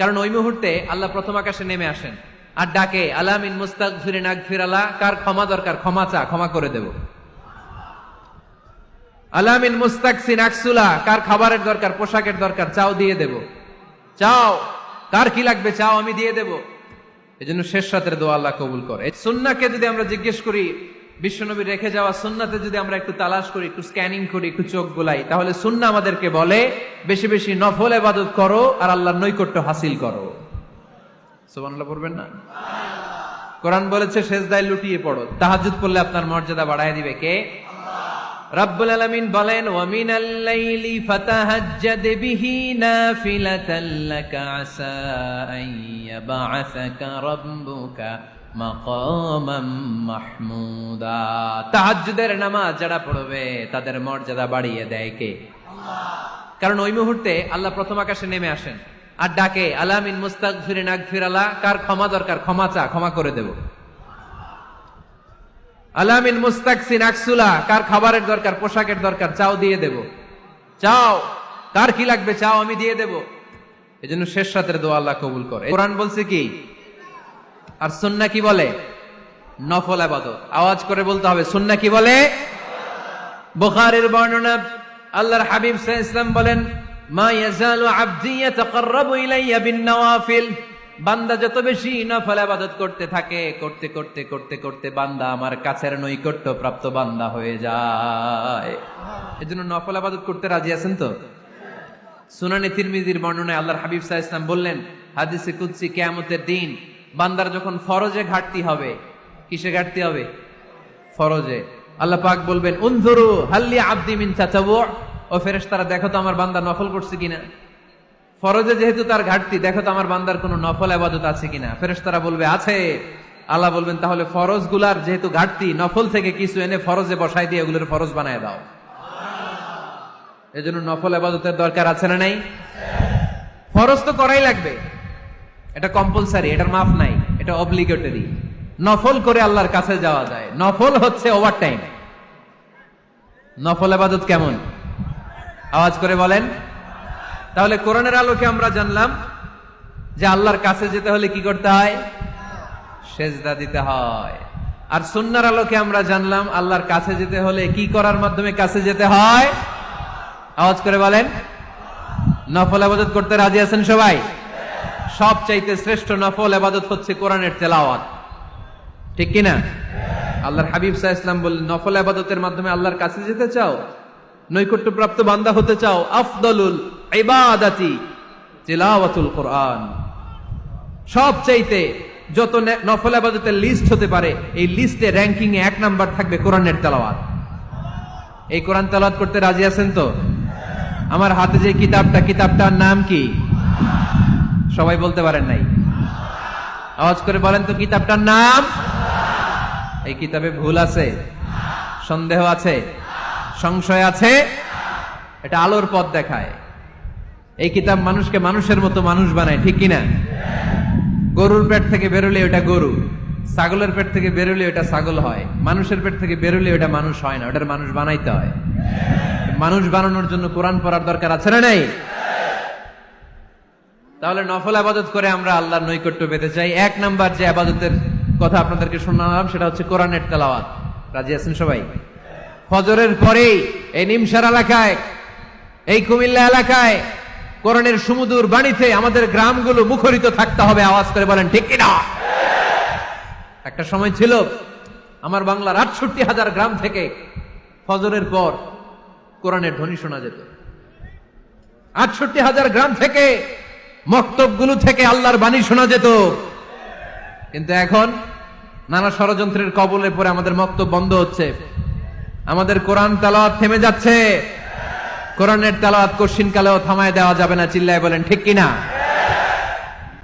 কারণ ওই মুহূর্তে আল্লাহ প্রথম আকাশে নেমে আসেন আর ডাকে আলা মিন মুস্তাগফিরিন আগফিরালা, কার ক্ষমা দরকার ক্ষমা চা, ক্ষমা করে দেব। আলা মিন মুস্তাকসিন আকসুলা, কার খাবারের দরকার পোশাকের দরকার চাও দিয়ে দেব। চাও, কার কি লাগবে চাও আমি দিয়ে দেব। এজন্য শেষ রাতের দোয়া আল্লাহ কবুল করে। এই সুন্নাহকে যদি আমরা জিজ্ঞেস করি, বিশ্বনবী রেখে যাওয়া সুন্নাতে যদি আমরা একটু তালাশ করি, একটু স্ক্যানিং করি, একটু চোখ গোলাই, তাহলে সুন্নাহ আমাদেরকে বলে বেশি বেশি নফল ইবাদত করো আর আল্লাহর নৈকট্য হাসিল করো। সুবহানাল্লাহ পড়বেন না? কোরআন বলেছে সেজদায় লুটিয়ে পড়ো। তাহাজ্জুদ পড়লে আপনার মর্যাদা বাড়ায় দিবে কে? রাব্বুল আলামিন বলেন ওয়া মিনাল লাইলি ফাতাহাজ্জাদ বিহি নাফিলাতান লাকা আসা আন ইয়াবআসাকা রাব্বুকা মাকামান মাহমুদা। তাহাজ্জুদের নামাজ যারা পড়বে তাদের মর্যাদা বাড়িয়ে দেয় কে? আল্লাহ। কারণ ওই মুহূর্তে আল্লাহ প্রথম আকাশে নেমে আসেন আর ডাকে আলা মিন মুস্তাগফিরিন আগফিরালা, কার ক্ষমা দরকার ক্ষমা চা, ক্ষমা করে দেব। আলা মিন মুস্তাকসিন আকসুলা, কার খাবারের দরকার পোশাকের দরকার চাও দিয়ে দেব। চাও, কার কি লাগবে চাও আমি দিয়ে দেব। এজন্য শেষ রাতের দোয়া আল্লাহ কবুল করে। কোরআন বলছে কি আর সুন্নাহ কি বলে? নফল ইবাদত। আওয়াজ করে বলতে হবে সুন্নাহ কি বলে? বুখারীর বর্ণনা, আল্লাহর হাবিব সাল্লাল্লাহু আলাইহি ওয়াসাল্লাম বলেন মা ইয়াজালু আবদি ইয়াতাকাররাবু ইলাইয়া বিন নওয়াফিল, বান্দা যত বেশি নফল ইবাদত করতে থাকে, করতে করতে করতে করতে বান্দা আমার কাছের নৈকট্য প্রাপ্ত বান্দা হয়ে যায়। এজন্য নফল ইবাদত করতে রাজি আছেন তো? সুনানে তিরমিজির বর্ণনায় আল্লাহর হাবিব সাল্লাল্লাহু আলাইহি ওয়াসাল্লাম বললেন হাদিসে কুদসি কিয়ামতের দিন বান্দার যখন ফরজে ঘাটতি হবে, কিসে ঘাটতি হবে? ফরজে। আল্লাহ পাক বলবেন উনজুরু হাল্লি আবদি মিন তাতাওয়ু, ও ফেরেশতারা দেখো তো আমার বান্দা নফল করছে কিনা। ফরজে যেহেতু তার ঘাটতি, দেখো তো আমার বান্দার কোনো নফল ইবাদত আছে কিনা। ফেরেশতারা বলবে আছে। আল্লাহ বলবেন তাহলে ফরজ গুলার যেহেতু ঘাটতি, নফল থেকে কিছু এনে ফরজে বসাই দিয়ে এগুলোর ফরজ বানায় দাও। এজন্য নফল ইবাদতের দরকার আছে না নাই? ফরজ তো করাই লাগবে, এটা কম্পালসারি, এটার মাফ নাই, এটা অব্লিগেটরি। নফল করে আল্লাহর কাছে যাওয়া যায়, নফল হচ্ছে ওভার টাইম। নফল ইবাদত কেমন? আওয়াজ করে বলেন। তাহলে কোরআনের আলোকে আমরা জানলাম যে আল্লাহর কাছে যেতে হলে কি করতে হয়? সেজদা দিতে হয়। আর সুন্নাহর আলোকে আমরা জানলাম আল্লাহর কাছে যেতে হলে কি করার মাধ্যমে কাছে যেতে হয়? আওয়াজ করে বলেন। নফল ইবাদত করতে রাজি আছেন সবাই? সবচাইতে শ্রেষ্ঠ নফল ইবাদত হচ্ছে কোরআনের তেলাওয়াত, ঠিক কি না? আল্লাহর হাবিব সাল্লাল্লাহু আলাইহি ওয়াসাল্লাম বললেন নফল ইবাদতের মাধ্যমে আল্লাহর কাছে যেতে চাও, নৈকট্যপ্রাপ্ত বান্দা হতে চাও, আফদলুল ইবাদাতি তিলাওয়াতুল কোরআন। সবচাইতে যত নফল ইবাদতের লিস্ট হতে পারে এই লিস্টে র‍্যাঙ্কিং এ 1 নাম্বার থাকবে কোরআনের তেলাওয়াত। এই কোরআন তেলাওয়াত করতে রাজি আছেন তো? আমার হাতে যে কিতাবটার নাম কি? সবাই বলতে পারেন নাই? আওয়াজ করে বলেন তো কিতাবটার নাম। এই কিতাবে ভুল আছে? সন্দেহ আছে? সংশয় আছে? এটা আলোর পথ দেখায়। এই কিতাব মানুষকে মানুষের মতো মানুষ বানায়, ঠিক কিনা? গরুর পেট থেকে বেরোলে ওটা গরু, ছাগলের পেট থেকে বেরোলে ওটা ছাগল হয়, মানুষের পেট থেকে বেরোলে ওটা মানুষ হয় না, ওটার মানুষ বানাইতে হয়। মানুষ বানানোর জন্য কোরআন পড়ার দরকার আছে না নাই? তাহলে নফল ইবাদত করে আমরা আল্লাহর নৈকট্য পেতে চাই। 1 নাম্বার যে ইবাদতের কথা আপনাদেরকে শোনালাম সেটা হচ্ছে কোরআনের তেলাওয়াত। রাজি আছেন সবাই? ফজরের পরেই এই নিমসার এলাকায়, এই কুমিল্লা এলাকায় কোরআনের সুমধুর বাণীতে আমাদের গ্রামগুলো মুখরিত থাকতে হবে। আওয়াজ করে বলেন ঠিক কিনা? একটা সময় ছিল আমার বাংলার ৬৮,০০০ গ্রাম থেকে ফজরের পর কোরআনের ধ্বনি শোনা যেত। ৬৮,০০০ গ্রাম থেকে মক্তবগুলো থেকে আল্লাহর বাণী শোনা যেত। কিন্তু এখন নানা ষড়যন্ত্রের কবলে পড়ে আমাদের মক্তব বন্ধ হচ্ছে, আমাদের কোরআন তেলাওয়াত থেমে যাচ্ছে। কোরআনের তেলাওয়াত কশিন কালেও থামায় দেওয়া যাবে না। চিল্লায় বলেন ঠিক কিনা?